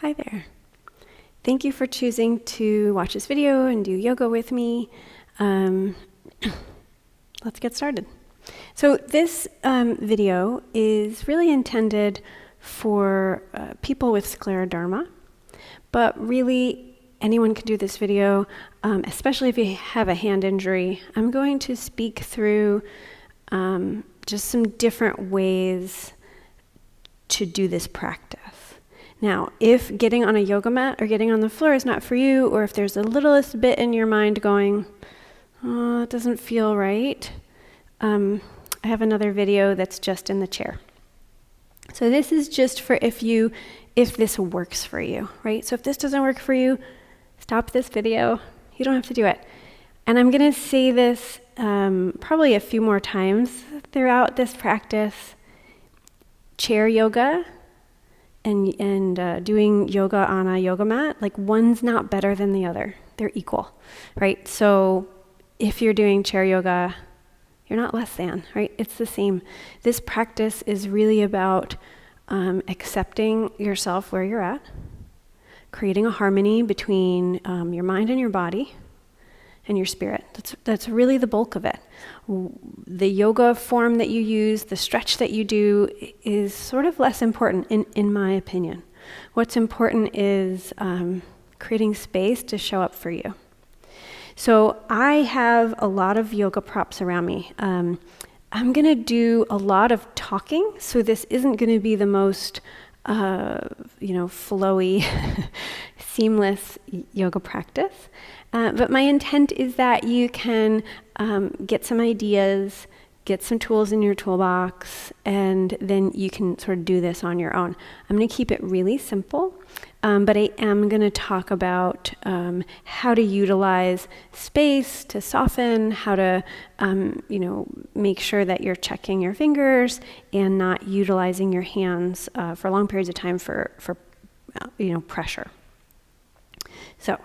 Hi there. Thank you for choosing to watch this video and do yoga with me. Let's get started. So this video is really intended for people with scleroderma, but really anyone can do this video, especially if you have a hand injury. I'm going to speak through just some different ways to do this practice. Now, if getting on a yoga mat or getting on the floor is not for you, or if there's the littlest bit in your mind going, oh, it doesn't feel right, I have another video that's just in the chair. So this is just for if this works for you, right? So if this doesn't work for you, stop this video. You don't have to do it. And I'm going to say this probably a few more times throughout this practice. Chair yoga and doing yoga on a yoga mat, like one's not better than the other. They're equal, right? So if you're doing chair yoga, you're not less than, right? It's the same. This practice is really about accepting yourself where you're at, creating a harmony between your mind and your body and your spirit. That's really the bulk of it. The yoga form that you use, the stretch that you do is sort of less important in my opinion. What's important is creating space to show up for you. So I have a lot of yoga props around me. I'm going to do a lot of talking, so this isn't going to be the most flowy, seamless yoga practice. But my intent is that you can get some ideas, get some tools in your toolbox, and then you can sort of do this on your own. I'm going to keep it really simple, but I am going to talk about how to utilize space to soften, how to make sure that you're checking your fingers and not utilizing your hands for long periods of time for pressure. So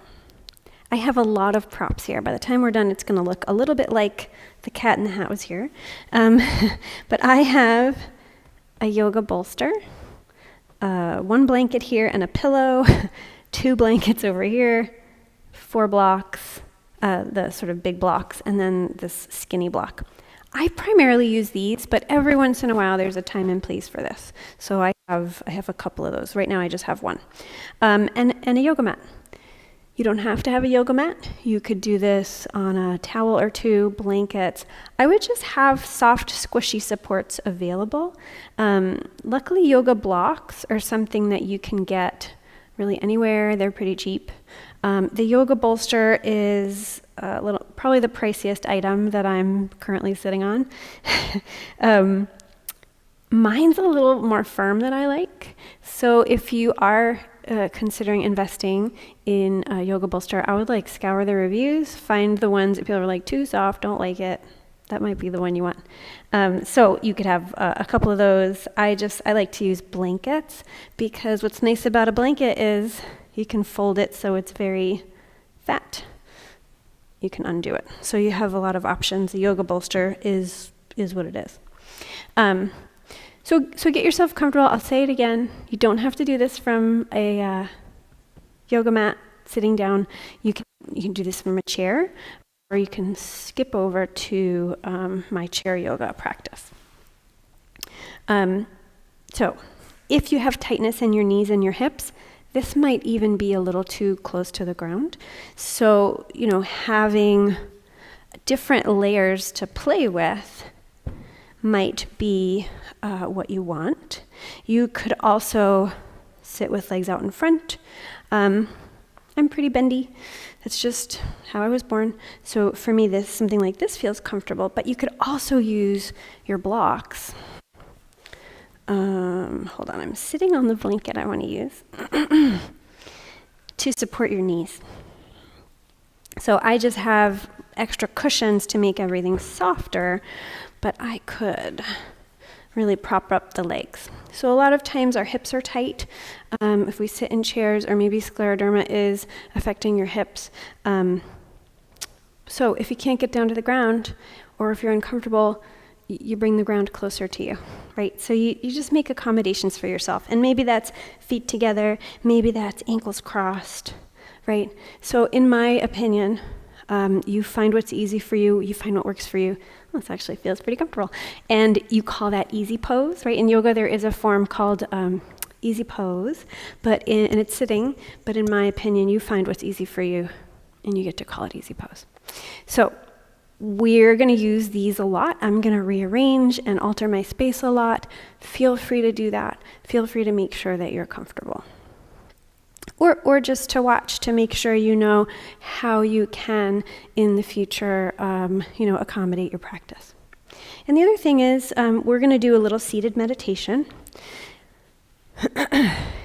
I have a lot of props here. By the time we're done, it's going to look a little bit like the cat in the hat was here. But I have a yoga bolster, one blanket here and a pillow, 2 blankets over here, 4 blocks, the sort of big blocks, and then this skinny block. I primarily use these, but every once in a while there's a time and place for this. So I have a couple of those. Right now I just have one. And a yoga mat. You don't have to have a yoga mat. You could do this on a towel or 2, blankets. I would just have soft, squishy supports available. Luckily, yoga blocks are something that you can get really anywhere. They're pretty cheap. The yoga bolster is probably the priciest item that I'm currently sitting on. Mine's a little more firm than I like. So if you are considering investing in a yoga bolster, I would scour the reviews, find the ones that people are like too soft, don't like it. That might be the one you want. So you could have a couple of those. I like to use blankets because what's nice about a blanket is you can fold it so it's very fat. You can undo it. So you have a lot of options. The yoga bolster is what it is. So get yourself comfortable. I'll say it again. You don't have to do this from a yoga mat sitting down. You can do this from a chair, or you can skip over to my chair yoga practice. So if you have tightness in your knees and your hips, this might even be a little too close to the ground. So, having different layers to play with might be what you want. You could also sit with legs out in front. I'm pretty bendy. That's just how I was born. So for me, something like this feels comfortable, but you could also use your blocks. Hold on, I'm sitting on the blanket I want to use to support your knees. So I just have extra cushions to make everything softer, but I could really prop up the legs. So a lot of times our hips are tight if we sit in chairs, or maybe scleroderma is affecting your hips. So if you can't get down to the ground, or if you're uncomfortable, you bring the ground closer to you, right? So you just make accommodations for yourself. And maybe that's feet together, maybe that's ankles crossed, right? So in my opinion, you find what's easy for you, you find what works for you. Well, this actually feels pretty comfortable. And you call that easy pose, right? In yoga, there is a form called easy pose, and it's sitting, but in my opinion, you find what's easy for you, and you get to call it easy pose. So we're going to use these a lot. I'm going to rearrange and alter my space a lot. Feel free to do that. Feel free to make sure that you're comfortable. Or just to watch to make sure you know how you can, in the future, accommodate your practice. And the other thing is, we're going to do a little seated meditation.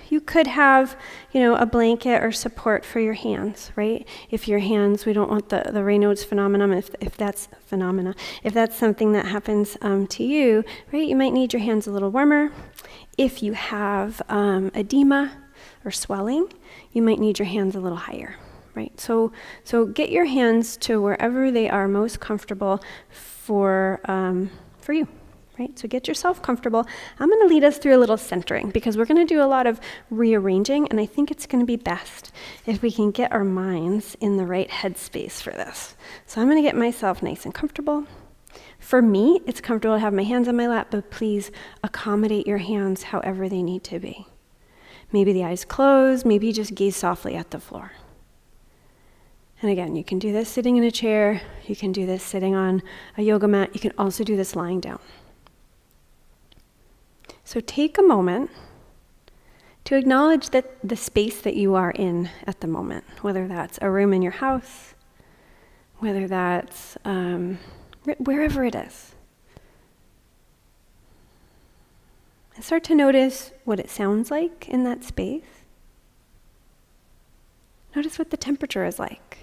You could have, a blanket or support for your hands, right? If your hands, we don't want the Raynaud's phenomenon, if that's something that happens to you, right? You might need your hands a little warmer. If you have edema or swelling, you might need your hands a little higher, right? So get your hands to wherever they are most comfortable for you. Right? So get yourself comfortable. I'm going to lead us through a little centering because we're going to do a lot of rearranging, and I think it's going to be best if we can get our minds in the right headspace for this. So I'm going to get myself nice and comfortable. For me, it's comfortable to have my hands on my lap, but please accommodate your hands however they need to be. Maybe the eyes closed, maybe you just gaze softly at the floor. And again, you can do this sitting in a chair, you can do this sitting on a yoga mat, you can also do this lying down. So take a moment to acknowledge that the space that you are in at the moment, whether that's a room in your house, whether that's wherever it is. And start to notice what it sounds like in that space. Notice what the temperature is like.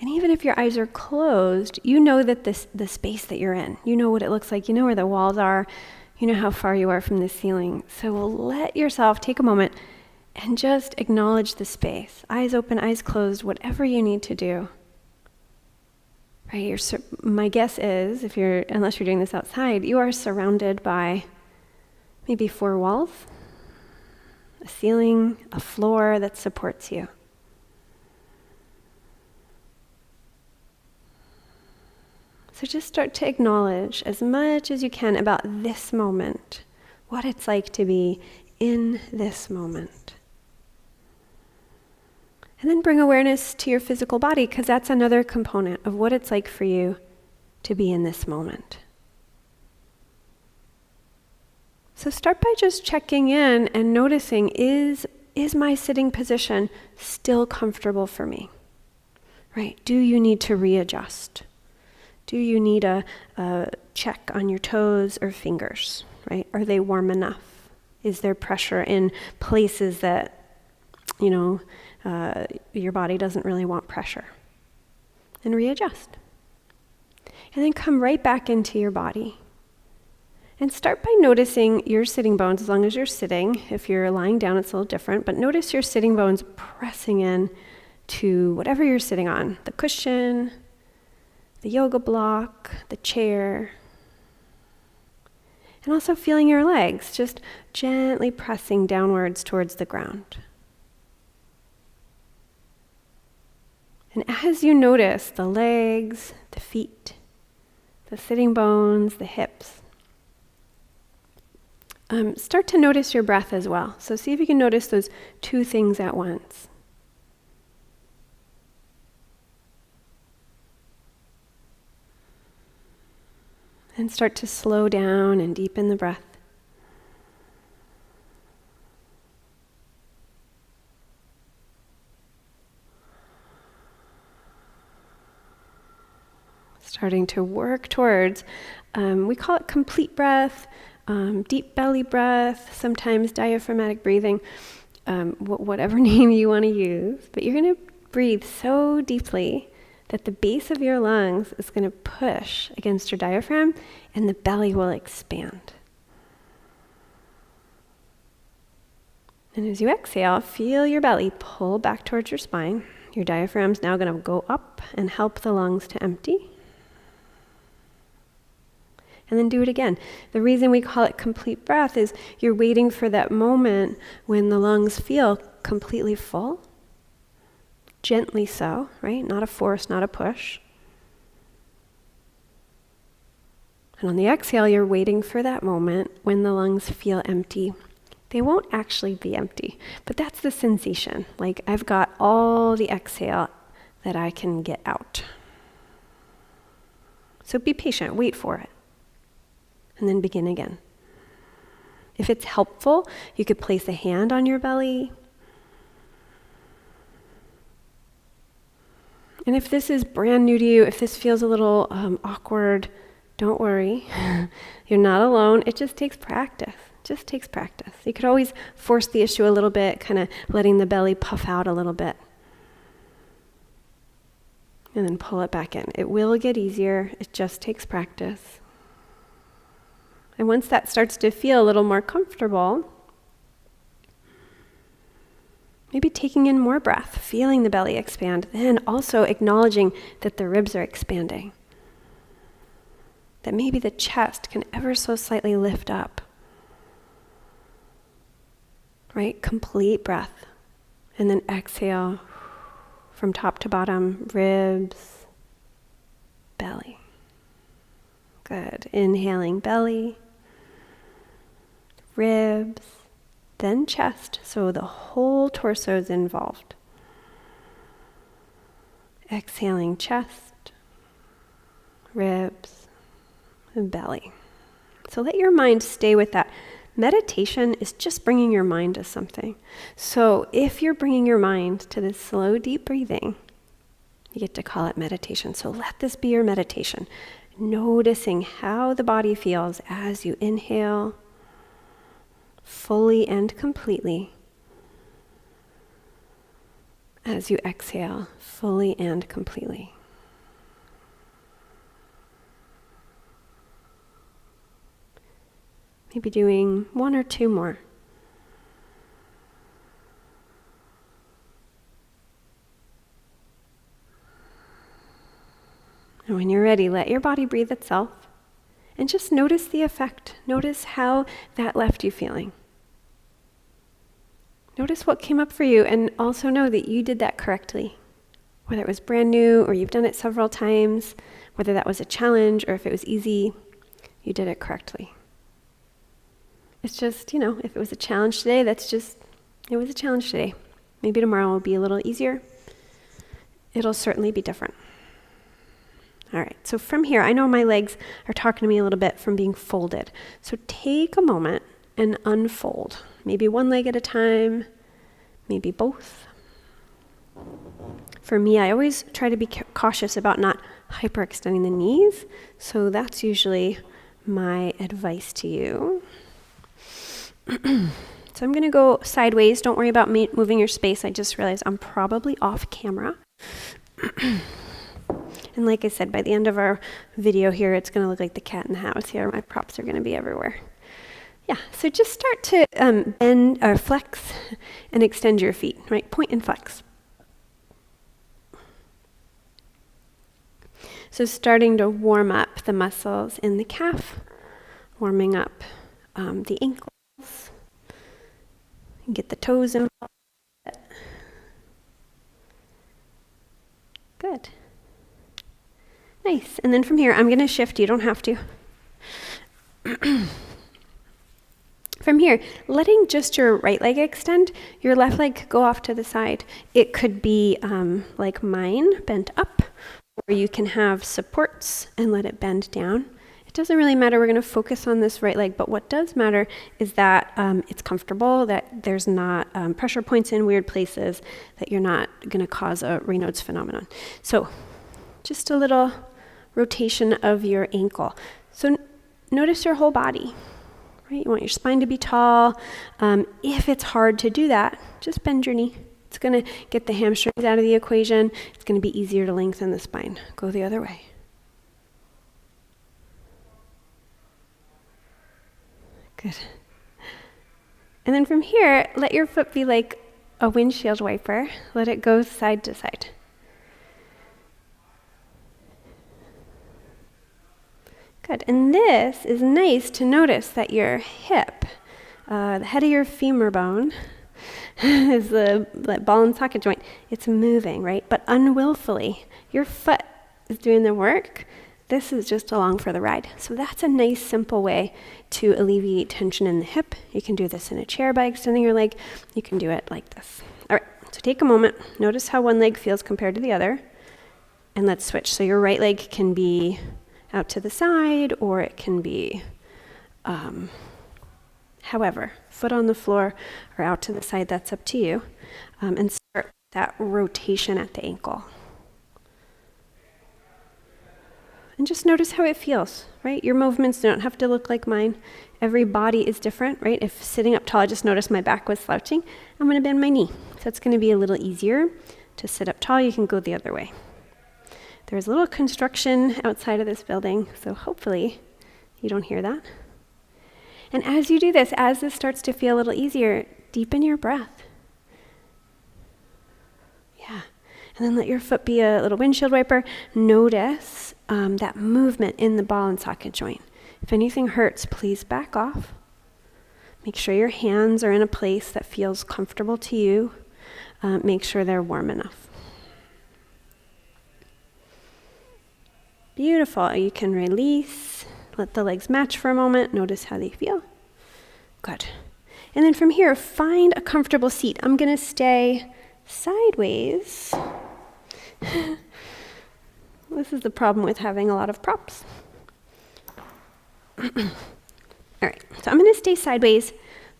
And even if your eyes are closed, you know that the space that you're in, you know what it looks like, you know where the walls are, you know how far you are from the ceiling. So let yourself take a moment and just acknowledge the space. Eyes open, eyes closed, whatever you need to do. Right? My guess is, unless you're doing this outside, you are surrounded by maybe 4 walls, a ceiling, a floor that supports you. So just start to acknowledge as much as you can about this moment, what it's like to be in this moment. And then bring awareness to your physical body, because that's another component of what it's like for you to be in this moment. So start by just checking in and noticing, is my sitting position still comfortable for me? Right? Do you need to readjust? Do you need a check on your toes or fingers, right? Are they warm enough? Is there pressure in places that, your body doesn't really want pressure? And readjust. And then come right back into your body. And start by noticing your sitting bones, as long as you're sitting. If you're lying down, it's a little different, but notice your sitting bones pressing in to whatever you're sitting on, the cushion, the yoga block, the chair, and also feeling your legs just gently pressing downwards towards the ground. And as you notice the legs, the feet, the sitting bones, the hips, start to notice your breath as well. So see if you can notice those 2 things at once. And start to slow down and deepen the breath. Starting to work towards, we call it complete breath, deep belly breath, sometimes diaphragmatic breathing, whatever name you want to use. But you're going to breathe so deeply that the base of your lungs is going to push against your diaphragm and the belly will expand. And as you exhale, feel your belly pull back towards your spine. Your diaphragm's now going to go up and help the lungs to empty. And then do it again. The reason we call it complete breath is you're waiting for that moment when the lungs feel completely full. Gently so, right? Not a force, not a push. And on the exhale, you're waiting for that moment when the lungs feel empty. They won't actually be empty, but that's the sensation. Like I've got all the exhale that I can get out. So be patient, wait for it. And then begin again. If it's helpful, you could place a hand on your belly. And if this is brand new to you, if this feels a little awkward, don't worry. You're not alone. It just takes practice. Just takes practice. You could always force the issue a little bit, kind of letting the belly puff out a little bit. And then pull it back in. It will get easier. It just takes practice. And once that starts to feel a little more comfortable, maybe taking in more breath, feeling the belly expand, then also acknowledging that the ribs are expanding. That maybe the chest can ever so slightly lift up. Right? Complete breath. And then exhale from top to bottom, ribs, belly. Good. Inhaling belly, ribs, then chest, so the whole torso is involved. Exhaling chest, ribs, and belly. So let your mind stay with that. Meditation is just bringing your mind to something. So if you're bringing your mind to this slow, deep breathing, you get to call it meditation. So let this be your meditation. Noticing how the body feels as you inhale fully and completely, as you exhale fully and completely. Maybe doing one or two more. And when you're ready, let your body breathe itself and just notice the effect. Notice how that left you feeling. Notice what came up for you, and also know that you did that correctly. Whether it was brand new or you've done it several times, whether that was a challenge or if it was easy, you did it correctly. It's just, if it was a challenge today, it was a challenge today. Maybe tomorrow will be a little easier. It'll certainly be different. All right, so from here, I know my legs are talking to me a little bit from being folded. So take a moment and unfold. Maybe one leg at a time, maybe both. For me, I always try to be cautious about not hyperextending the knees. So that's usually my advice to you. So I'm going to go sideways. Don't worry about me moving your space. I just realized I'm probably off camera. And like I said, by the end of our video here, it's going to look like the cat in the house here. My props are going to be everywhere. Yeah, so just start to bend or flex and extend your feet, right? Point and flex. So starting to warm up the muscles in the calf, warming up the ankles. Get the toes involved. Good. Nice. And then from here, I'm going to shift. You don't have to. From here, letting just your right leg extend, your left leg could go off to the side. It could be like mine, bent up, or you can have supports and let it bend down. It doesn't really matter. We're going to focus on this right leg, but what does matter is that it's comfortable, that there's not pressure points in weird places, that you're not going to cause a Raynaud's phenomenon. So just a little rotation of your ankle. So notice your whole body, right? You want your spine to be tall. If it's hard to do that, just bend your knee. It's going to get the hamstrings out of the equation. It's going to be easier to lengthen the spine. Go the other way. Good. And then from here, let your foot be like a windshield wiper. Let it go side to side. Good. And this is nice to notice that your hip, the head of your femur bone, is the ball and socket joint. It's moving, right? But unwillfully. Your foot is doing the work. This is just along for the ride. So that's a nice, simple way to alleviate tension in the hip. You can do this in a chair by extending your leg. You can do it like this. All right, so take a moment. Notice how one leg feels compared to the other. And let's switch. So your right leg can be out to the side, or it can be however, foot on the floor or out to the side, that's up to you. And start that rotation at the ankle. And just notice how it feels, right? Your movements don't have to look like mine. Every body is different, right? If sitting up tall, I just noticed my back was slouching, I'm going to bend my knee. So it's going to be a little easier to sit up tall. You can go the other way. There's a little construction outside of this building, so hopefully you don't hear that. And as you do this, as this starts to feel a little easier, deepen your breath. Yeah. And then let your foot be a little windshield wiper. Notice that movement in the ball and socket joint. If anything hurts, please back off. Make sure your hands are in a place that feels comfortable to you. Make sure they're warm enough. Beautiful. You can release. Let the legs match for a moment. Notice how they feel. Good. And then from here, find a comfortable seat. I'm going to stay sideways. This is the problem with having a lot of props. All right. So I'm going to stay sideways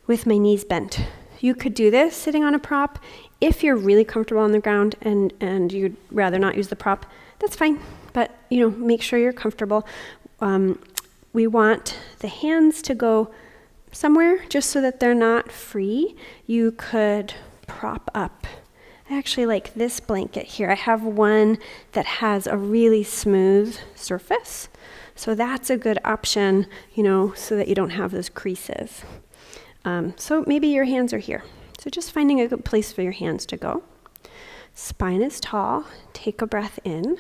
with my knees bent. You could do this sitting on a prop. If you're really comfortable on the ground and you'd rather not use the prop, that's fine. But, make sure you're comfortable. We want the hands to go somewhere just so that they're not free. You could prop up. I actually like this blanket here. I have one that has a really smooth surface. So that's a good option, so that you don't have those creases. So maybe your hands are here. So just finding a good place for your hands to go. Spine is tall. Take a breath in.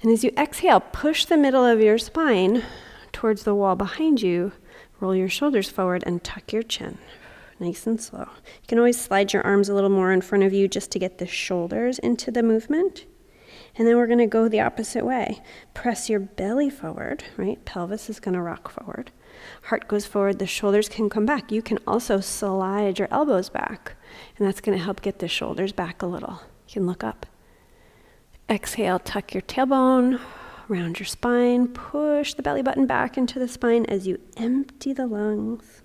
And as you exhale, push the middle of your spine towards the wall behind you. Roll your shoulders forward and tuck your chin. Nice and slow. You can always slide your arms a little more in front of you just to get the shoulders into the movement. And then we're going to go the opposite way. Press your belly forward, right? Pelvis is going to rock forward. Heart goes forward, the shoulders can come back. You can also slide your elbows back, and that's going to help get the shoulders back a little. You can look up. Exhale, tuck your tailbone, round your spine, push the belly button back into the spine as you empty the lungs.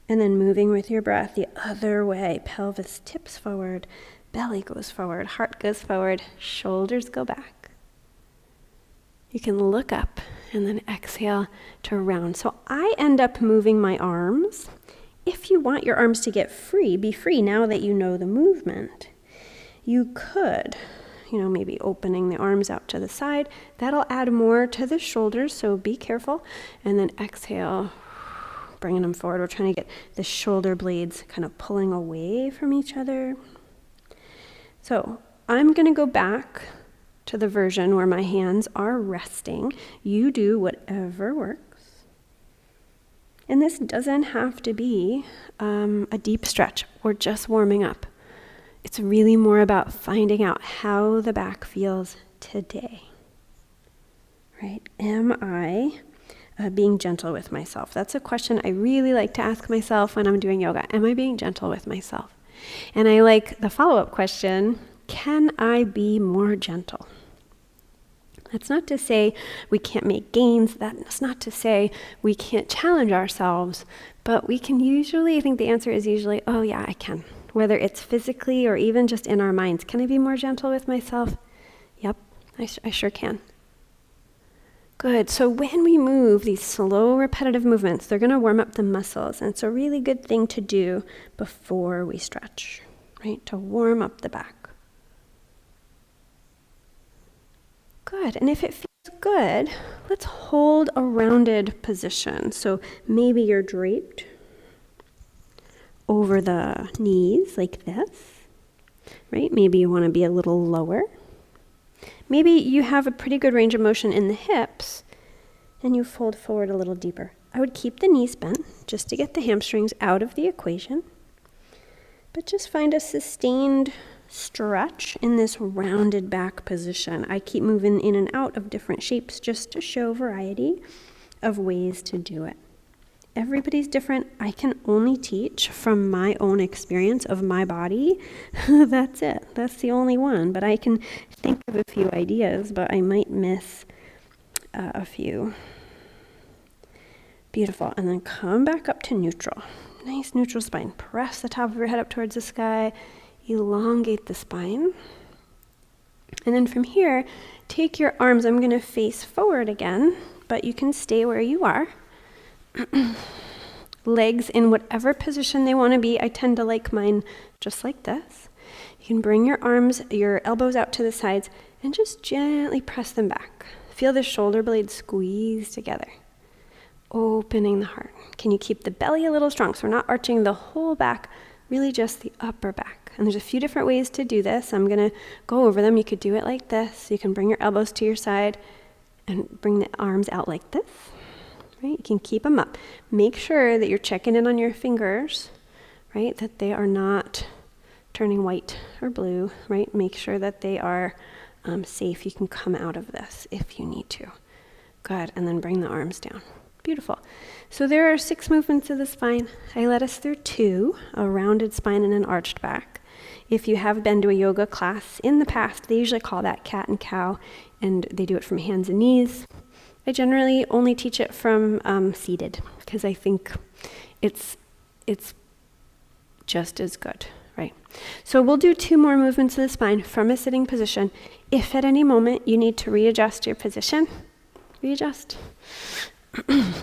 And then moving with your breath the other way. Pelvis tips forward, belly goes forward, heart goes forward, shoulders go back. You can look up and then exhale to round. So I end up moving my arms. If you want your arms to get free, be free now that you know the movement. You could, maybe opening the arms out to the side. That'll add more to the shoulders, so be careful. And then exhale, bringing them forward. We're trying to get the shoulder blades kind of pulling away from each other. So I'm going to go back to the version where my hands are resting. You do whatever works. And this doesn't have to be a deep stretch or just warming up. It's really more about finding out how the back feels today, right? Am I being gentle with myself? That's a question I really like to ask myself when I'm doing yoga. Am I being gentle with myself? And I like the follow-up question, can I be more gentle? That's not to say we can't make gains. That's not to say we can't challenge ourselves. But we can usually, I think the answer is usually, oh yeah, I can. Whether it's physically or even just in our minds. Can I be more gentle with myself? Yep, I sure can. Good. So when we move these slow, repetitive movements, they're going to warm up the muscles. And it's a really good thing to do before we stretch, right? To warm up the back. Good. And if it feels good, let's hold a rounded position. So maybe you're draped over the knees like this, right? Maybe you want to be a little lower. Maybe you have a pretty good range of motion in the hips and you fold forward a little deeper. I would keep the knees bent just to get the hamstrings out of the equation, but just find a sustained stretch in this rounded back position. I keep moving in and out of different shapes just to show variety of ways to do it. Everybody's different. I can only teach from my own experience of my body. That's it. That's the only one. But I can think of a few ideas, but I might miss a few. Beautiful. And then come back up to neutral. Nice neutral spine. Press the top of your head up towards the sky. Elongate the spine. And then from here, take your arms. I'm going to face forward again, but you can stay where you are. Legs in whatever position they want to be. I tend to like mine just like this. You can bring your arms, your elbows out to the sides, and just gently press them back. Feel the shoulder blades squeeze together, opening the heart. Can you keep the belly a little strong? So we're not arching the whole back, really just the upper back. And there's a few different ways to do this. I'm going to go over them. You could do it like this. You can bring your elbows to your side and bring the arms out like this. Right? You can keep them up. Make sure that you're checking in on your fingers, right? That they are not turning white or blue, right? Make sure that they are safe. You can come out of this if you need to. Good. And then bring the arms down. Beautiful. So there are 6 movements of the spine. I led us through 2, a rounded spine and an arched back. If you have been to a yoga class in the past, they usually call that cat and cow, and they do it from hands and knees. I generally only teach it from seated because I think it's just as good, right? So we'll do 2 more movements of the spine from a sitting position. If at any moment you need to readjust your position, readjust.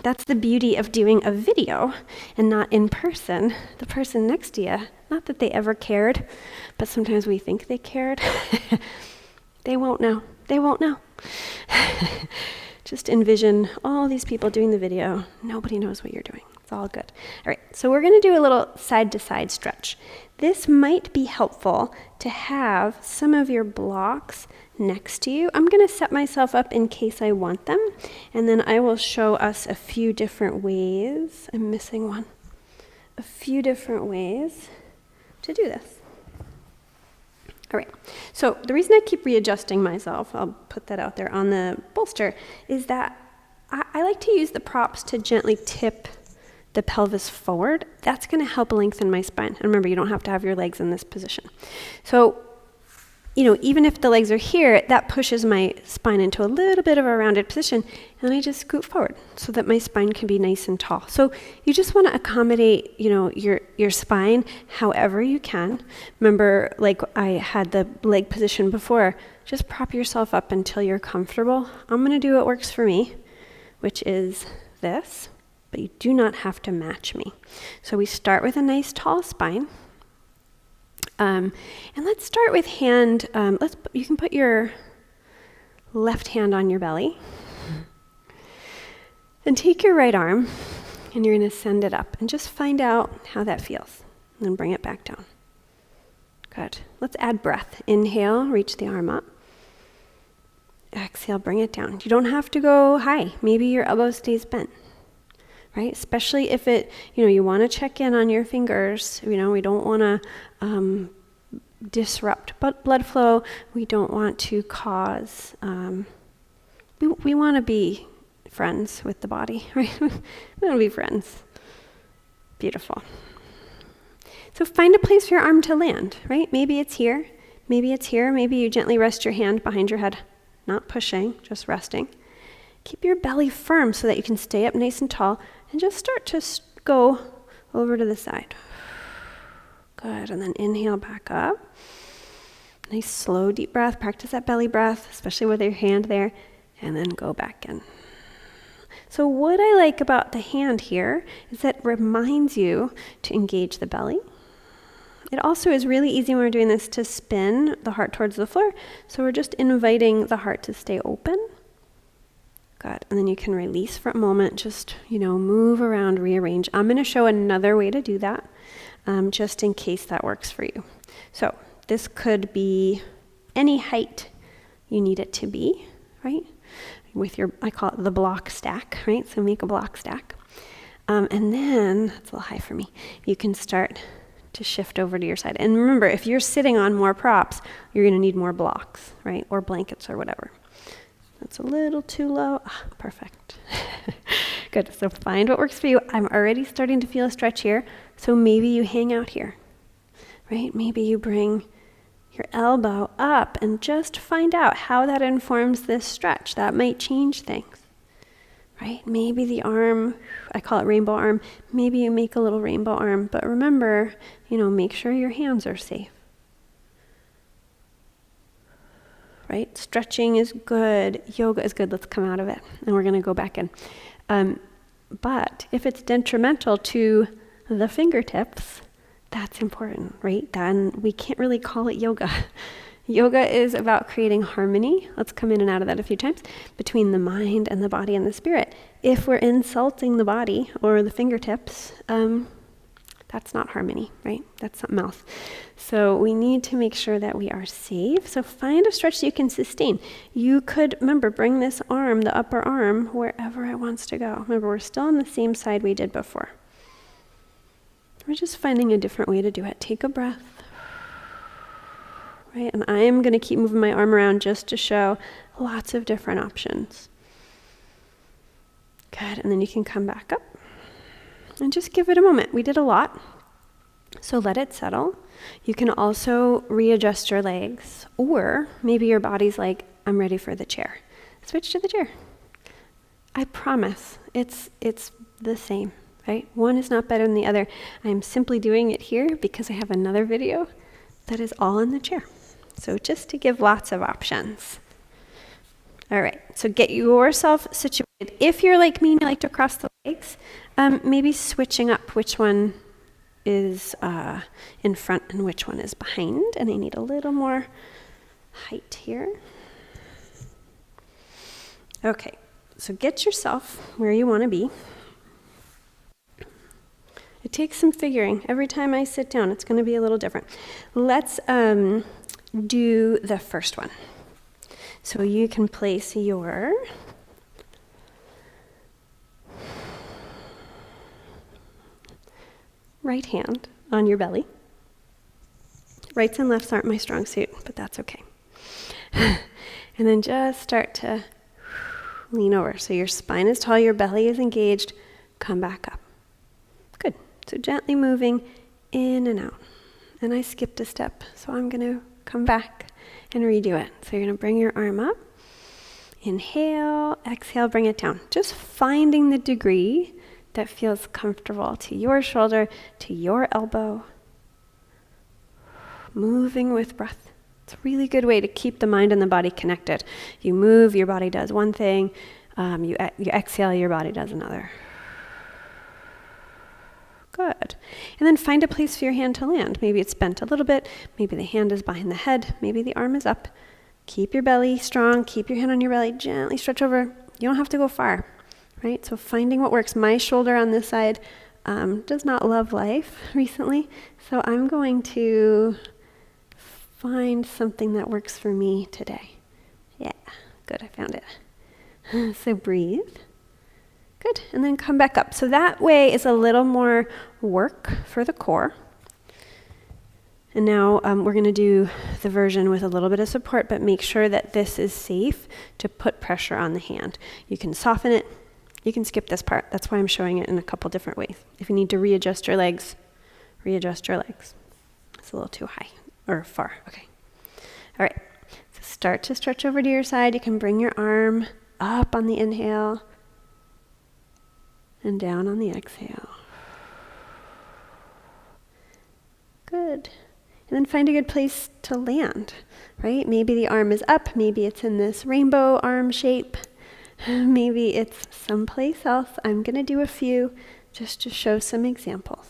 That's the beauty of doing a video and not in person. The person next to you, not that they ever cared, but sometimes we think they cared. They won't know. They won't know. Just envision all these people doing the video. Nobody knows what you're doing. It's all good. All right, so we're going to do a little side-to-side stretch. This might be helpful to have some of your blocks next to you. I'm going to set myself up in case I want them, and then I will show us a few different ways. I'm missing one. A few different ways to do this. All right, so the reason I keep readjusting myself, I'll put that out there on the bolster, is that I like to use the props to gently tip the pelvis forward. That's going to help lengthen my spine. And remember, you don't have to have your legs in this position. So, even if the legs are here, that pushes my spine into a little bit of a rounded position, and I just scoot forward so that my spine can be nice and tall. So you just want to accommodate, your spine however you can. Remember, like I had the leg position before, just prop yourself up until you're comfortable. I'm going to do what works for me, which is this, but you do not have to match me. So we start with a nice tall spine. And let's start with hand. You can put your left hand on your belly and take your right arm, and you're going to send it up and just find out how that feels, and then bring it back down. Good. Let's add breath. Inhale, reach the arm up. Exhale, bring it down. You don't have to go high. Maybe your elbow stays bent. Right? Especially if you want to check in on your fingers. We don't want to disrupt blood flow. We don't want to cause, we want to be friends with the body, right? We want to be friends. Beautiful. So find a place for your arm to land, right? Maybe it's here. Maybe it's here. Maybe you gently rest your hand behind your head, not pushing, just resting. Keep your belly firm so that you can stay up nice and tall, and just start to go over to the side. Good, and then inhale back up. Nice slow deep breath. Practice that belly breath, especially with your hand there, and then go back in. So what I like about the hand here is that it reminds you to engage the belly. It also is really easy when we're doing this to spin the heart towards the floor, so we're just inviting the heart to stay open. Good. And then you can release for a moment, just, move around, rearrange. I'm going to show another way to do that, just in case that works for you. So this could be any height you need it to be, right? With your, I call it the block stack, right? So make a block stack. And then, that's a little high for me, you can start to shift over to your side. And remember, if you're sitting on more props, you're going to need more blocks, right? Or blankets or whatever. That's a little too low. Perfect. Good. So find what works for you. I'm already starting to feel a stretch here. So maybe you hang out here, right? Maybe you bring your elbow up and just find out how that informs this stretch. That might change things, right? Maybe the arm, I call it rainbow arm. Maybe you make a little rainbow arm, but remember, make sure your hands are safe, right? Stretching is good. Yoga is good. Let's come out of it. And we're going to go back in. But if it's detrimental to the fingertips, that's important, right? Then we can't really call it yoga. Yoga is about creating harmony. Let's come in and out of that a few times between the mind and the body and the spirit. If we're insulting the body or the fingertips, that's not harmony, right? That's something else. So we need to make sure that we are safe. So find a stretch that you can sustain. You could, remember, bring this arm, the upper arm, wherever it wants to go. Remember, we're still on the same side we did before. We're just finding a different way to do it. Take a breath. Right? And I'm going to keep moving my arm around just to show lots of different options. Good. And then you can come back up and just give it a moment. We did a lot, so let it settle. You can also readjust your legs, or maybe your body's like, I'm ready for the chair. Switch to the chair. I promise it's the same. Right? One is not better than the other. I'm simply doing it here because I have another video that is all in the chair. So just to give lots of options. All right, so get yourself situated. If you're like me and you like to cross the legs, maybe switching up which one is in front and which one is behind. And I need a little more height here. Okay, so get yourself where you want to be. It takes some figuring. Every time I sit down, it's going to be a little different. Let's do the first one. So you can place your right hand on your belly. Rights and lefts aren't my strong suit, but that's okay. And then just start to lean over. So your spine is tall, your belly is engaged. Come back up. Good. So gently moving in and out. And I skipped a step, so I'm going to come back and redo it. So you're going to bring your arm up. Inhale, exhale, bring it down. Just finding the degree that feels comfortable to your shoulder, to your elbow. Moving with breath. It's a really good way to keep the mind and the body connected. You move, your body does one thing. You exhale, your body does another. Good. And then find a place for your hand to land. Maybe it's bent a little bit. Maybe the hand is behind the head. Maybe the arm is up. Keep your belly strong. Keep your hand on your belly. Gently stretch over. You don't have to go far, right? So finding what works. My shoulder on this side does not love life recently. So I'm going to find something that works for me today. Yeah, good. I found it. So breathe. Good, and then come back up. So that way is a little more work for the core. And now we're going to do the version with a little bit of support, but make sure that this is safe to put pressure on the hand. You can soften it. You can skip this part. That's why I'm showing it in a couple different ways. If you need to readjust your legs, readjust your legs. It's a little too high or far. Okay. All right. So start to stretch over to your side. You can bring your arm up on the inhale. And down on the exhale. Good. And then find a good place to land, right? Maybe the arm is up. Maybe it's in this rainbow arm shape. Maybe it's someplace else. I'm going to do a few just to show some examples.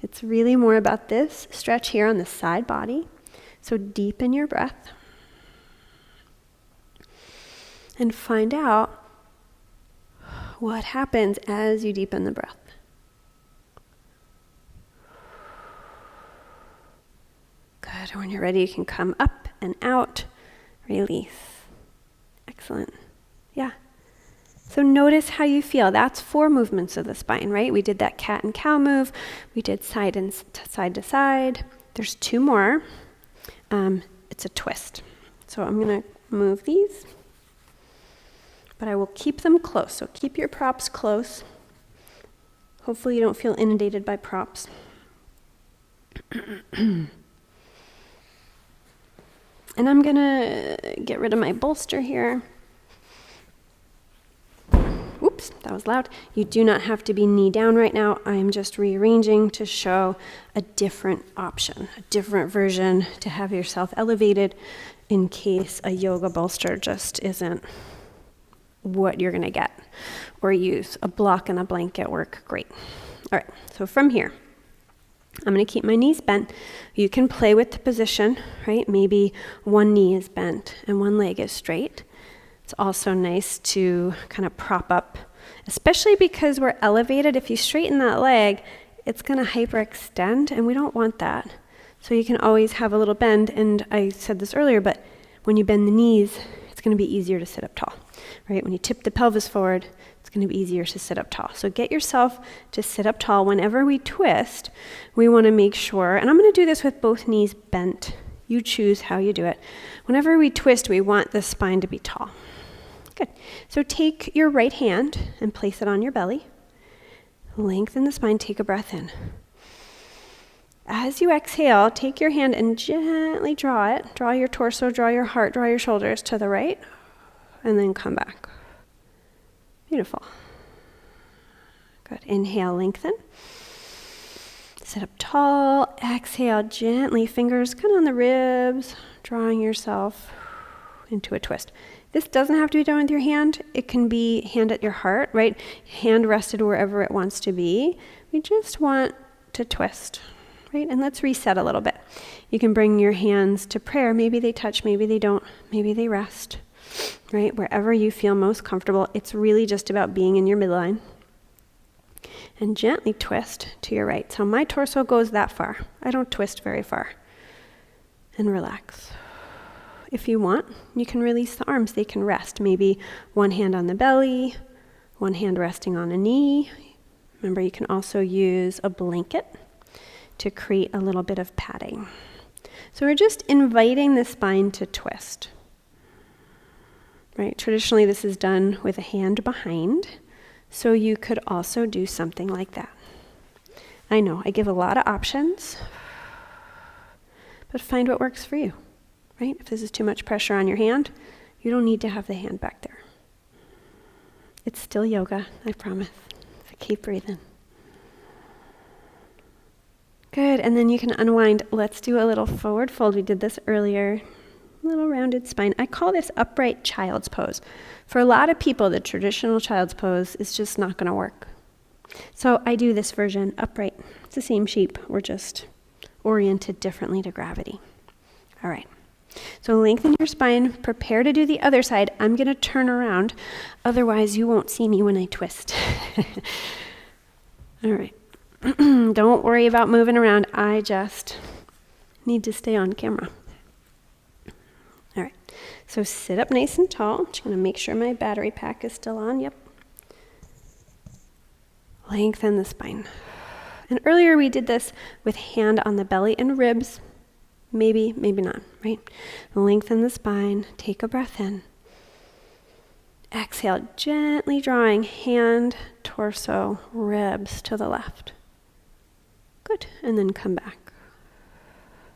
It's really more about this stretch here on the side body. So deepen your breath. And find out what happens as you deepen the breath. Good. When you're ready, you can come up and out, release. Excellent. Yeah. So notice how you feel. That's 4 movements of the spine, right? We did that cat and cow move. We did side to side. There's 2 more. It's a twist. So I'm going to move these, but I will keep them close. So keep your props close. Hopefully you don't feel inundated by props. And I'm going to get rid of my bolster here. Oops, that was loud. You do not have to be knee down right now. I am just rearranging to show a different option, a different version to have yourself elevated in case a yoga bolster just isn't what you're going to get or use. A block and a blanket work great. All right, so from here, I'm going to keep my knees bent. You can play with the position, right? Maybe one knee is bent and one leg is straight. It's also nice to kind of prop up, especially because we're elevated. If you straighten that leg, it's going to hyperextend, and we don't want that. So you can always have a little bend, and I said this earlier, but when you bend the knees, it's going to be easier to sit up tall, right? When you tip the pelvis forward, it's going to be easier to sit up tall. So get yourself to sit up tall. Whenever we twist, we want to make sure, and I'm going to do this with both knees bent. You choose how you do it. Whenever we twist, we want the spine to be tall. Good. So take your right hand and place it on your belly. Lengthen the spine, take a breath in. As you exhale, take your hand and gently draw it. Draw your torso, draw your heart, draw your shoulders to the right, and then come back. Beautiful. Good. Inhale, lengthen. Sit up tall. Exhale, gently, fingers kind of on the ribs, drawing yourself into a twist. This doesn't have to be done with your hand. It can be hand at your heart, right? Hand rested wherever it wants to be. We just want to twist, right? And let's reset a little bit. You can bring your hands to prayer. Maybe they touch, maybe they don't, maybe they rest, right? Wherever you feel most comfortable. It's really just about being in your midline. And gently twist to your right. So my torso goes that far. I don't twist very far. And relax. If you want, you can release the arms. They can rest. Maybe one hand on the belly, one hand resting on a knee. Remember, you can also use a blanket to create a little bit of padding. So we're just inviting the spine to twist. Right? Traditionally, this is done with a hand behind. So you could also do something like that. I know, I give a lot of options, but find what works for you. Right? If this is too much pressure on your hand, you don't need to have the hand back there. It's still yoga, I promise. So keep breathing. Good, and then you can unwind. Let's do a little forward fold. We did this earlier. Little rounded spine. I call this upright child's pose. For a lot of people, the traditional child's pose is just not going to work. So I do this version upright. It's the same shape. We're just oriented differently to gravity. All right. So lengthen your spine, prepare to do the other side. I'm going to turn around, otherwise you won't see me when I twist. All right. Don't worry about moving around. I just need to stay on camera. All right. So sit up nice and tall. I'm just going to make sure my battery pack is still on. Yep. Lengthen the spine. And earlier we did this with hand on the belly and ribs. Maybe, maybe not, right? Lengthen the spine, take a breath in. Exhale, gently drawing hand, torso, ribs to the left. Good, and then come back.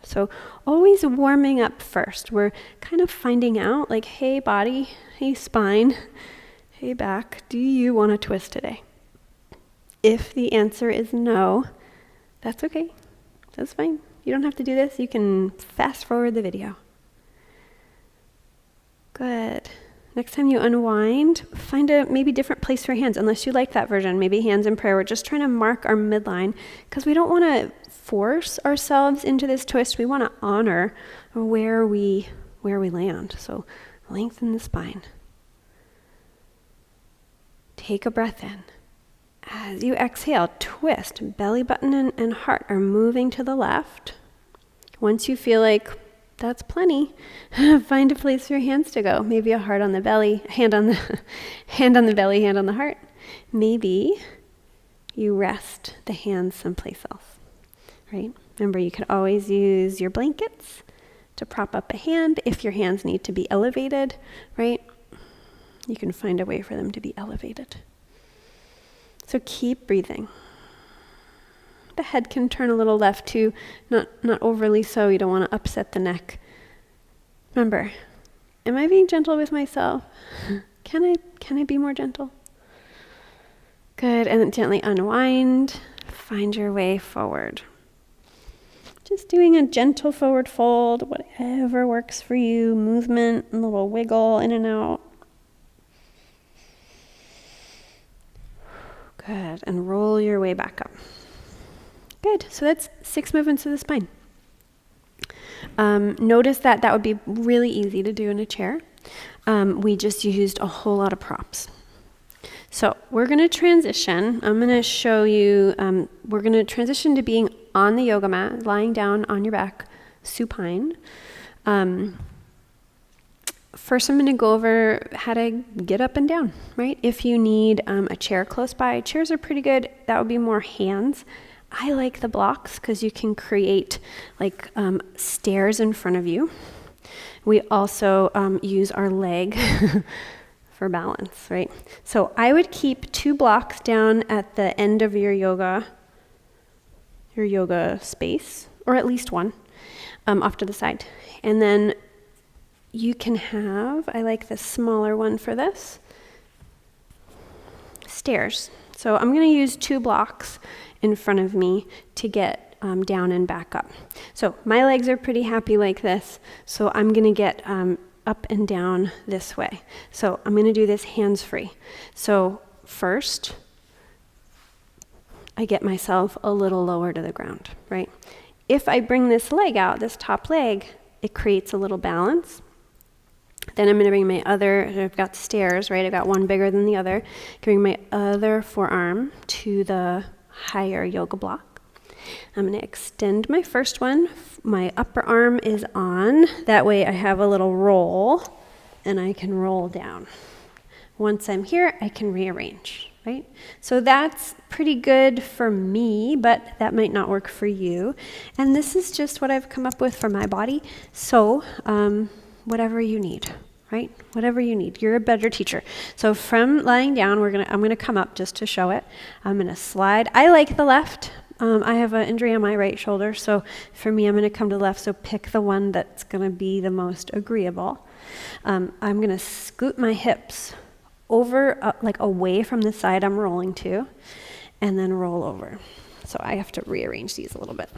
So always warming up first. We're kind of finding out, like, hey body, hey spine, hey back, do you want to twist today? If the answer is no, that's okay, that's fine. You don't have to do this. You can fast forward the video. Good. Next time you unwind, find a maybe different place for your hands, unless you like that version. Maybe hands in prayer. We're just trying to mark our midline because we don't want to force ourselves into this twist. We want to honor where we land. So lengthen the spine. Take a breath in. As you exhale, twist. Belly button and heart are moving to the left. Once you feel like That's plenty. Find a place for your hands to go. Maybe a heart on the belly, hand on the belly, hand on the heart. Maybe you rest the hands someplace else, right? Remember, you could always use your blankets to prop up a hand if your hands need to be elevated, right? You can find a way for them to be elevated. So keep breathing. The head can turn a little left too, not overly so. You don't want to upset the neck. Remember, am I being gentle with myself? Can I be more gentle? Good, and then gently unwind. Find your way forward. Just doing a gentle forward fold, whatever works for you. Movement, a little wiggle in and out. Good, and roll your way back up. Good, so that's 6 movements of the spine. Notice that would be really easy to do in a chair. We just used a whole lot of props. So we're going to transition. I'm going to show you, we're going to transition to being on the yoga mat, lying down on your back, supine. First, I'm going to go over how to get up and down, right? If you need a chair close by, chairs are pretty good. That would be more hands. I like the blocks because you can create like stairs in front of you. We also use our leg for balance, right? So I would keep 2 blocks down at the end of your yoga space, or at least 1 off to the side. And then you can have, I like the smaller one for this, stairs. So I'm going to use 2 blocks in front of me to get down and back up. So my legs are pretty happy like this, so I'm going to get up and down this way. So I'm going to do this hands-free. So first, I get myself a little lower to the ground, right? If I bring this leg out, this top leg, it creates a little balance. Then I'm going to bring my other, I've got stairs, right? I've got one bigger than the other. Bring my other forearm to the higher yoga block. I'm going to extend my first one. My upper arm is on. That way I have a little roll and I can roll down. Once I'm here, I can rearrange, right? So that's pretty good for me, but that might not work for you. And this is just what I've come up with for my body. So whatever you need, right? Whatever you need. You're a better teacher. So from lying down, I'm gonna come up just to show it. I'm gonna slide. I like the left. I have an injury on my right shoulder, so for me, I'm gonna come to the left. So pick the one that's gonna be the most agreeable. I'm gonna scoot my hips over, like away from the side I'm rolling to, and then roll over. So I have to rearrange these a little bit.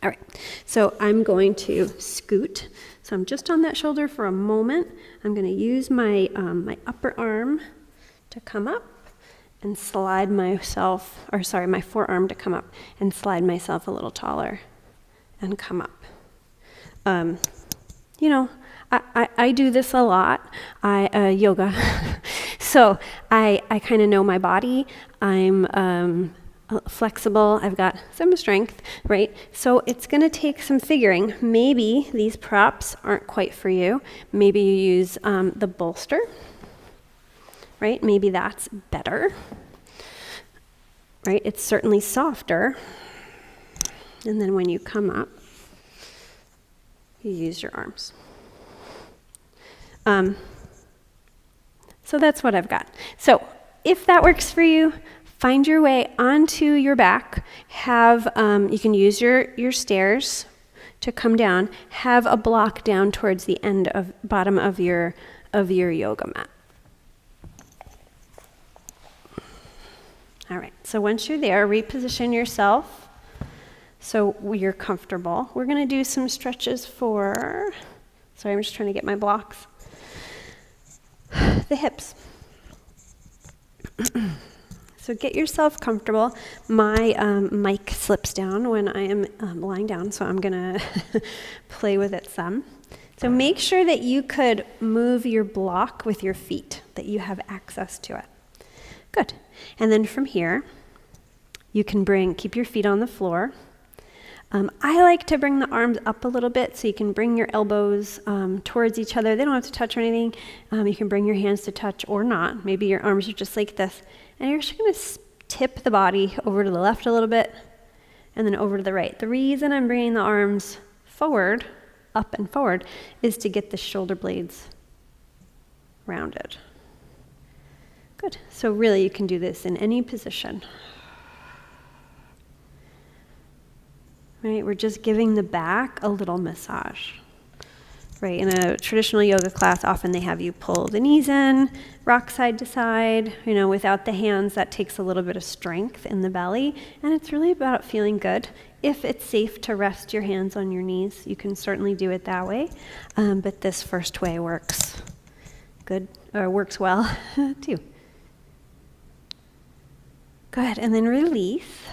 All right, so I'm going to scoot. So I'm just on that shoulder for a moment. I'm going to use my my upper arm to come up and slide myself, my forearm to come up and slide myself a little taller and come up. I do this a lot. Yoga. So I kind of know my body. I'm flexible, I've got some strength, right? So it's going to take some figuring. Maybe these props aren't quite for you. Maybe you use the bolster, right? Maybe that's better, right? It's certainly softer. And then when you come up, you use your arms. So that's what I've got. So if that works for you, find your way onto your back. You can use your stairs to come down. Have a block down towards the bottom of your yoga mat. All right. So once you're there, reposition yourself so you're comfortable. We're going to do some stretches for. Sorry, I'm just trying to get my blocks. The hips. So get yourself comfortable. My mic slips down when I am lying down, so I'm going to play with it some. So make sure that you could move your block with your feet, that you have access to it. Good. And then from here, you can keep your feet on the floor. I like to bring the arms up a little bit so you can bring your elbows towards each other. They don't have to touch or anything. You can bring your hands to touch or not. Maybe your arms are just like this. And you're just going to tip the body over to the left a little bit and then over to the right. The reason I'm bringing the arms forward, up and forward, is to get the shoulder blades rounded. Good. So really you can do this in any position. Right, we're just giving the back a little massage. Right, in a traditional yoga class, often they have you pull the knees in, rock side to side. Without the hands, that takes a little bit of strength in the belly, and it's really about feeling good. If it's safe to rest your hands on your knees, you can certainly do it that way, but this first way works good, or works well, too. Good, and then release,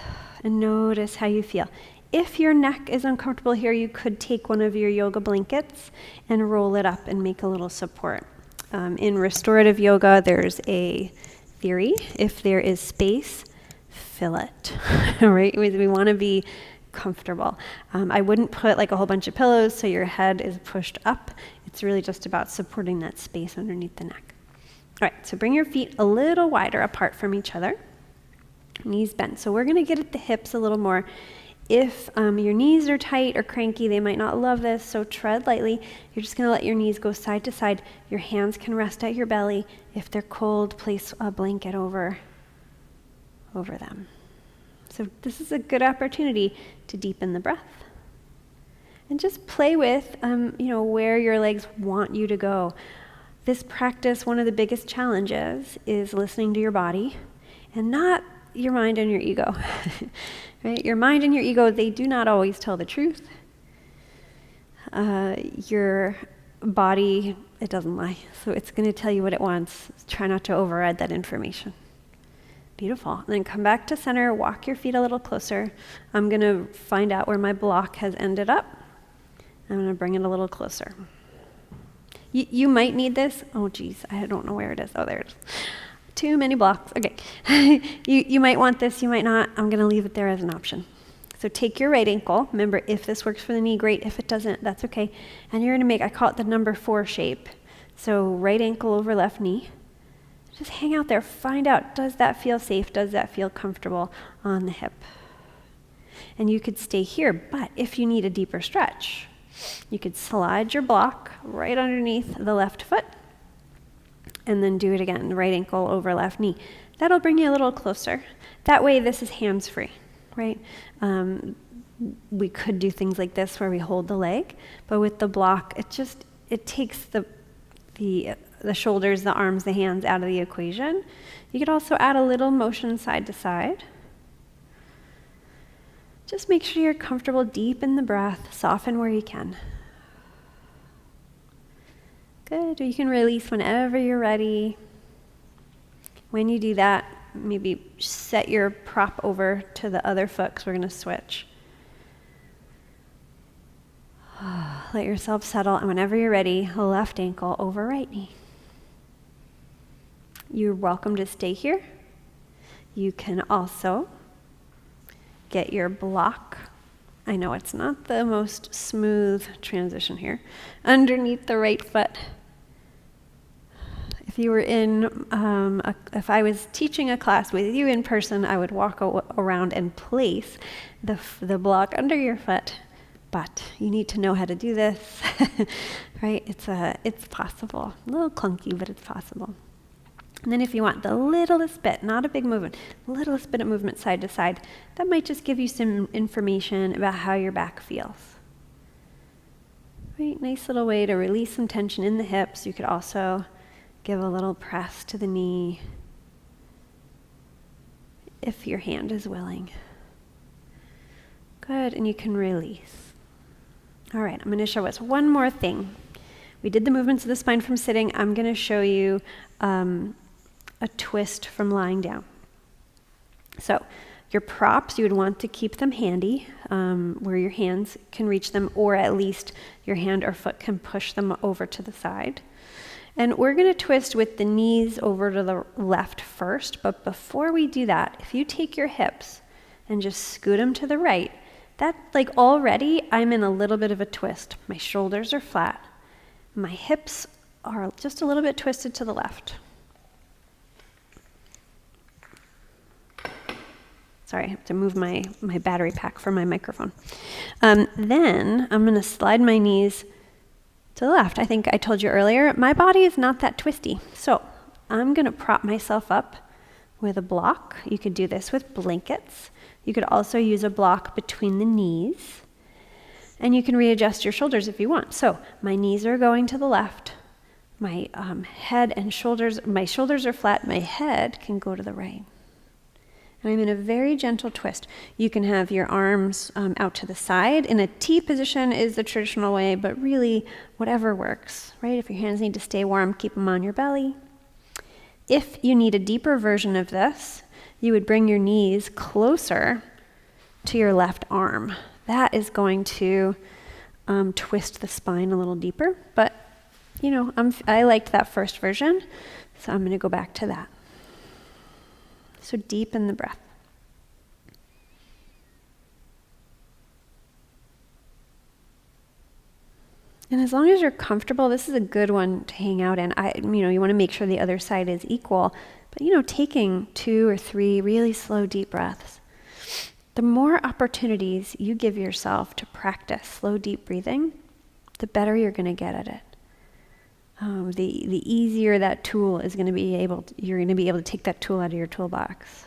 and notice how you feel. If your neck is uncomfortable here, you could take one of your yoga blankets and roll it up and make a little support. In restorative yoga, there's a theory: if there is space, fill it. Right? We want to be comfortable. I wouldn't put like a whole bunch of pillows so your head is pushed up. It's really just about supporting that space underneath the neck. All right, so bring your feet a little wider apart from each other. Knees bent. So we're going to get at the hips a little more. If your knees are tight or cranky, they might not love this, so tread lightly. You're just going to let your knees go side to side. Your hands can rest at your belly. If they're cold, place a blanket over them. So this is a good opportunity to deepen the breath. And just play with, where your legs want you to go. This practice, one of the biggest challenges is listening to your body and not your mind and your ego. Right? Your mind and your ego, they do not always tell the truth. Your body, it doesn't lie. So it's going to tell you what it wants. Try not to override that information. Beautiful. And then come back to center, walk your feet a little closer. I'm going to find out where my block has ended up. I'm going to bring it a little closer. You might need this. Oh, geez, I don't know where it is. Oh, there it is. Too many blocks. Okay. You might want this, you might not. I'm going to leave it there as an option. So take your right ankle. Remember, if this works for the knee, great. If it doesn't, that's okay. And you're going to make, I call it the number 4 shape. So right ankle over left knee. Just hang out there. Find out, does that feel safe? Does that feel comfortable on the hip? And you could stay here, but if you need a deeper stretch, you could slide your block right underneath the left foot. And then do it again, right ankle over left knee. That'll bring you a little closer. That way this is hands-free, right? We could do things like this where we hold the leg, but with the block, it takes the shoulders, the arms, the hands out of the equation. You could also add a little motion side to side. Just make sure you're comfortable, deep in the breath, soften where you can. Good. You can release whenever you're ready. When you do that, maybe set your prop over to the other foot because we're going to switch. Let yourself settle, and whenever you're ready, left ankle over right knee. You're welcome to stay here. You can also get your block. I know it's not the most smooth transition here. Underneath the right foot. If you were if I was teaching a class with you in person, I would walk around and place the block under your foot. But you need to know how to do this, right? It's possible. A little clunky, but it's possible. And then if you want the littlest bit, not a big movement, littlest bit of movement side to side, that might just give you some information about how your back feels. Right? Nice little way to release some tension in the hips. You could also give a little press to the knee if your hand is willing. Good, and you can release. All right, I'm going to show us one more thing. We did the movements of the spine from sitting. I'm going to show you a twist from lying down. So your props, you would want to keep them handy where your hands can reach them, or at least your hand or foot can push them over to the side. And we're going to twist with the knees over to the left first, but before we do that, if you take your hips and just scoot them to the right, That, like, already I'm in a little bit of a twist. My shoulders are flat. My hips are just a little bit twisted to the left. Sorry, I have to move my battery pack for my microphone. Then I'm going to slide my knees to the left. I think I told you earlier, my body is not that twisty. So I'm going to prop myself up with a block. You could do this with blankets. You could also use a block between the knees. And you can readjust your shoulders if you want. So my knees are going to the left. My head and shoulders, my shoulders are flat. My head can go to the right. And I'm in a very gentle twist. You can have your arms out to the side. In a T position is the traditional way, but really whatever works, right? If your hands need to stay warm, keep them on your belly. If you need a deeper version of this, you would bring your knees closer to your left arm. That is going to twist the spine a little deeper, but you know, I liked that first version, so I'm going to go back to that. So deepen the breath. And as long as you're comfortable, this is a good one to hang out in. You want to make sure the other side is equal, but taking 2 or 3 really slow, deep breaths. The more opportunities you give yourself to practice slow, deep breathing, the better you're going to get at it. The easier that tool is going to be you're going to be able to take that tool out of your toolbox.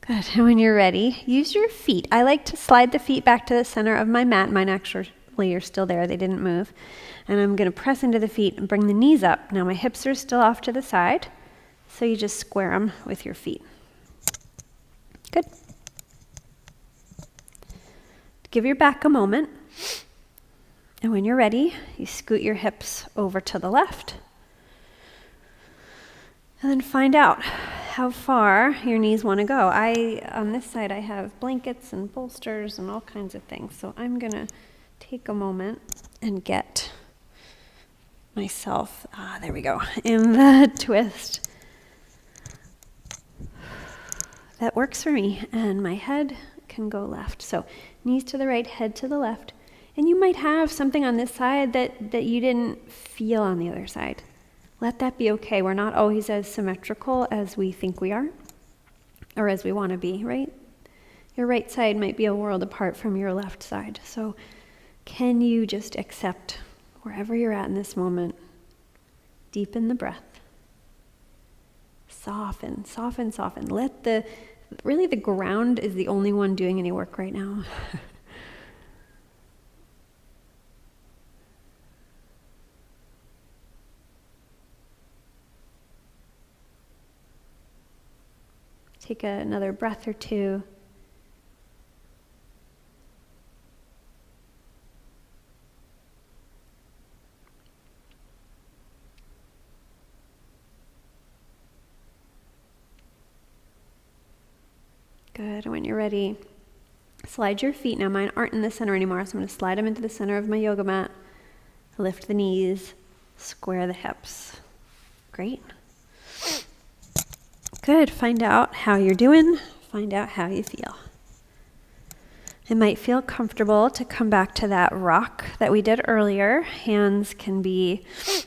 Good. And when you're ready, use your feet. I like to slide the feet back to the center of my mat. Mine actually are still there. They didn't move. And I'm going to press into the feet and bring the knees up. Now my hips are still off to the side, so you just square them with your feet. Good. Give your back a moment. And when you're ready, you scoot your hips over to the left. And then find out how far your knees want to go. On this side, I have blankets and bolsters and all kinds of things. So I'm going to take a moment and get myself, there we go, in the twist that works for me. And my head can go left. So knees to the right, head to the left. And you might have something on this side that you didn't feel on the other side. Let that be okay. We're not always as symmetrical as we think we are, or as we want to be, right? Your right side might be a world apart from your left side. So can you just accept wherever you're at in this moment? Deepen the breath. Soften, soften, soften. Really the ground is the only one doing any work right now. Take another breath or two. Good. And when you're ready, slide your feet. Now mine aren't in the center anymore, so I'm going to slide them into the center of my yoga mat. Lift the knees, square the hips. Great. Good. Find out how you're doing. Find out how you feel. It might feel comfortable to come back to that rock that we did earlier. Hands can be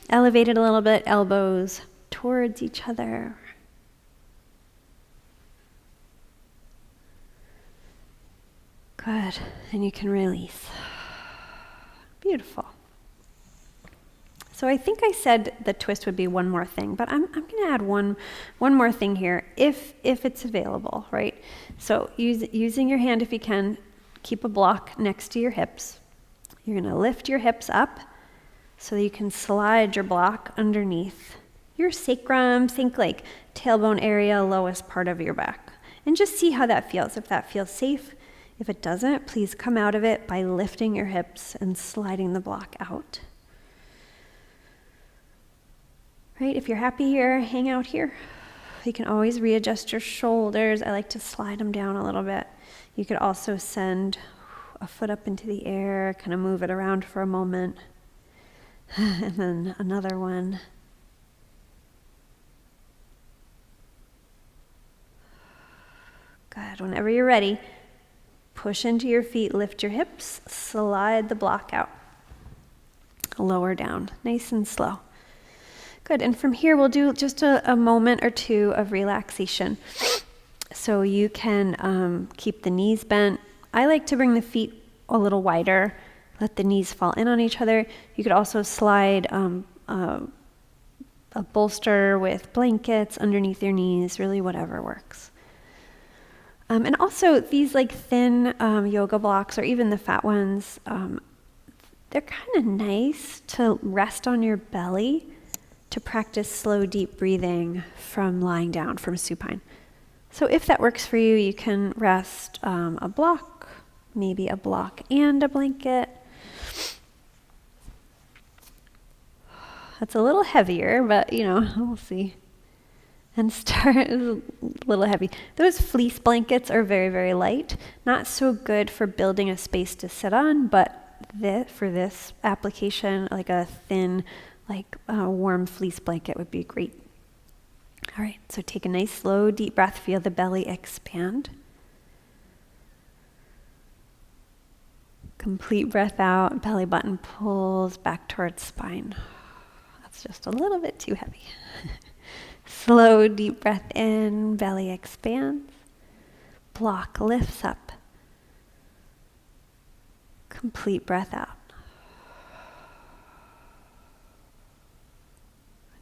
elevated a little bit, elbows towards each other. Good. And you can release. Beautiful. So I think I said the twist would be one more thing, but I'm going to add one more thing here, if it's available, right? So using your hand if you can, keep a block next to your hips. You're going to lift your hips up so that you can slide your block underneath your sacrum. Think like tailbone area, lowest part of your back. And just see how that feels. If that feels safe. If it doesn't, please come out of it by lifting your hips and sliding the block out. Right? If you're happy here, hang out here. You can always readjust your shoulders. I like to slide them down a little bit. You could also send a foot up into the air, kind of move it around for a moment. And then another one. Good. Whenever you're ready, push into your feet, lift your hips, slide the block out. Lower down, nice and slow. Good. And from here, we'll do just a moment or two of relaxation. So you can keep the knees bent. I like to bring the feet a little wider, let the knees fall in on each other. You could also slide a bolster with blankets underneath your knees, really whatever works. And also these like thin yoga blocks, or even the fat ones, they're kind of nice to rest on your belly to practice slow, deep breathing from lying down, from supine. So if that works for you, you can rest a block, maybe a block and a blanket. That's a little heavier, but we'll see. And start a little heavy. Those fleece blankets are very, very light. Not so good for building a space to sit on, but for this application, like a thin, warm fleece blanket would be great. All right, so take a nice, slow, deep breath. Feel the belly expand. Complete breath out. Belly button pulls back towards spine. That's just a little bit too heavy. Slow, deep breath in. Belly expands. Block lifts up. Complete breath out.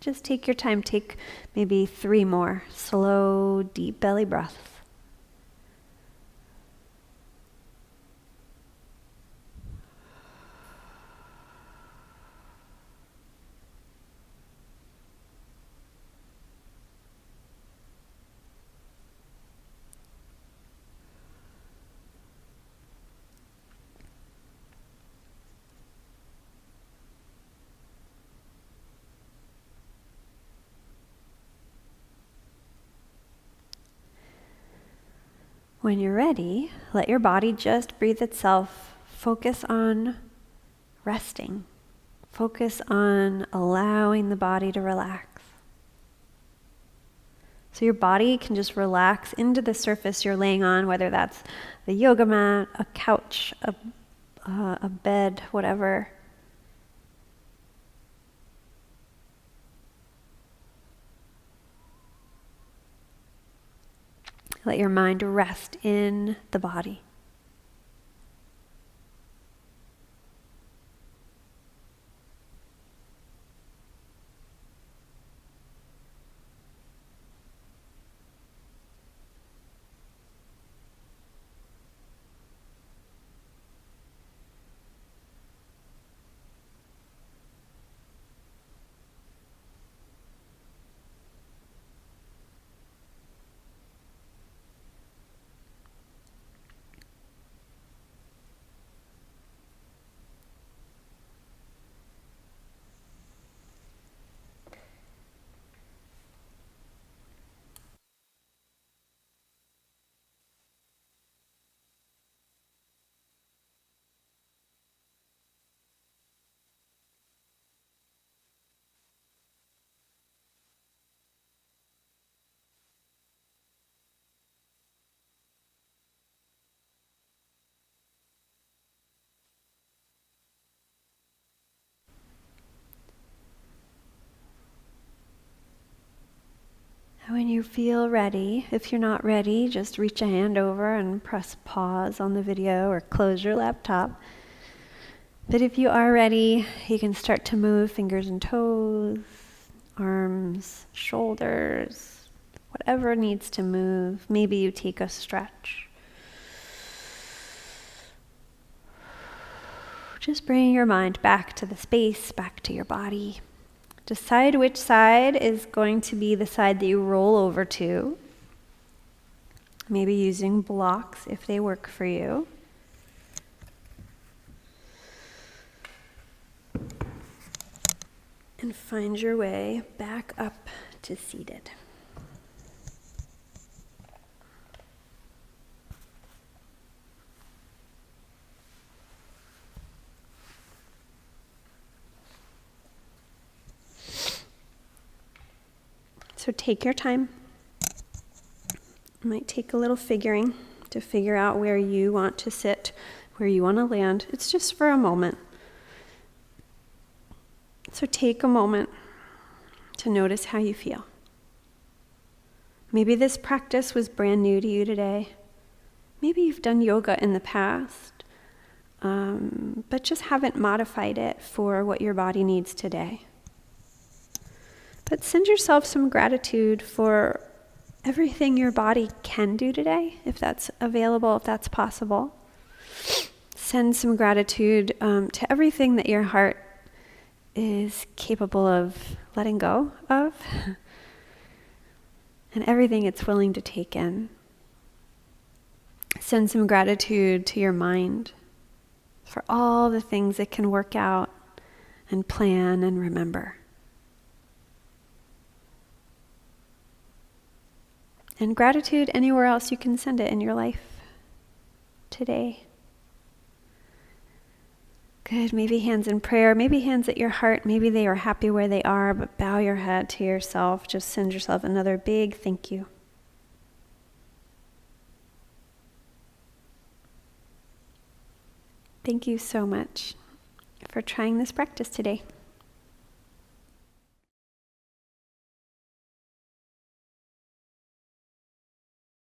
Just take your time. Take maybe 3 more slow, deep belly breaths. When you're ready, let your body just breathe itself. Focus on resting. Focus on allowing the body to relax. So your body can just relax into the surface you're laying on, whether that's the yoga mat, a couch, a bed, whatever. Let your mind rest in the body. When you feel ready, if you're not ready, just reach a hand over and press pause on the video or close your laptop. But if you are ready, you can start to move fingers and toes, arms, shoulders, whatever needs to move. Maybe you take a stretch. Just bring your mind back to the space, back to your body. Decide which side is going to be the side that you roll over to. Maybe using blocks if they work for you. And find your way back up to seated. So take your time. It might take a little figuring to figure out where you want to sit, where you want to land. It's just for a moment. So take a moment to notice how you feel. Maybe this practice was brand new to you today. Maybe you've done yoga in the past, but just haven't modified it for what your body needs today. But send yourself some gratitude for everything your body can do today, if that's available, if that's possible. Send some gratitude to everything that your heart is capable of letting go of, and everything it's willing to take in. Send some gratitude to your mind for all the things it can work out and plan and remember. And gratitude anywhere else you can send it in your life today. Good. Maybe hands in prayer, maybe hands at your heart. Maybe they are happy where they are, but bow your head to yourself. Just send yourself another big thank you. Thank you so much for trying this practice today.